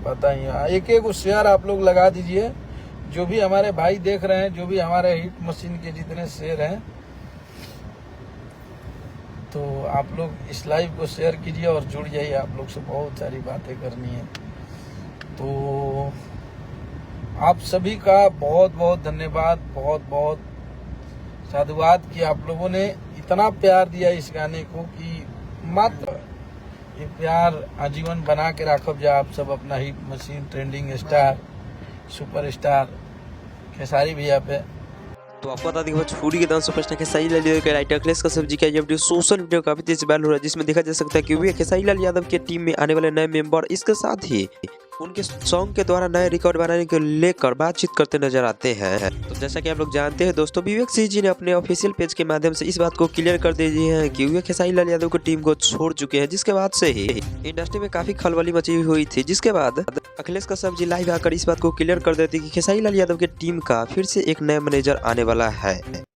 पता ही है। एक एक शेयर आप लोग लगा दीजिए, जो भी हमारे भाई देख रहे हैं, जो भी हमारे हिट मशीन के जितने शेयर हैं, तो आप लोग इस लाइव को शेयर कीजिए और जुड़ जाइए। आप लोग से बहुत सारी बातें करनी है। तो आप सभी का बहुत बहुत धन्यवाद, बहुत बहुत साधुवाद कि आप लोगों ने इतना प्यार दिया इस गाने को कि मात्र ये प्यार आजीवन बना के रखब जा। आप सब अपना hit machine, trending star, superstar Khesari भैया पे। तो आपको बता दें कि भोजपुरी के डांस सुपरस्टार खेसारी लाल यादव के राइटर अखिलेश कश्यप जी का ये वीडियो सोशल मीडिया काफी तेजी से वायरल हो रहा है, जिसमें देखा जा सकता है कि वे खेसारी लाल यादव के टीम में आने वाले नए मेंबर, इसके साथ ही उनके सॉन्ग के द्वारा नए रिकॉर्ड बनाने को लेकर बातचीत करते नजर आते हैं। तो जैसा कि आप लोग जानते हैं दोस्तों, विवेक सिंह जी ने अपने ऑफिशियल पेज के माध्यम से इस बात को क्लियर कर दे दिए हैं कि वे खेसारी लाल यादव की टीम को छोड़ चुके हैं, जिसके बाद से ही इंडस्ट्री में काफी खलबली मची हुई थी। जिसके बाद अखिलेश कश्यप जी लाइव आकर इस बात को क्लियर कर देते कि खेसारी लाल यादव की टीम का फिर से एक नया मैनेजर आने वाला है।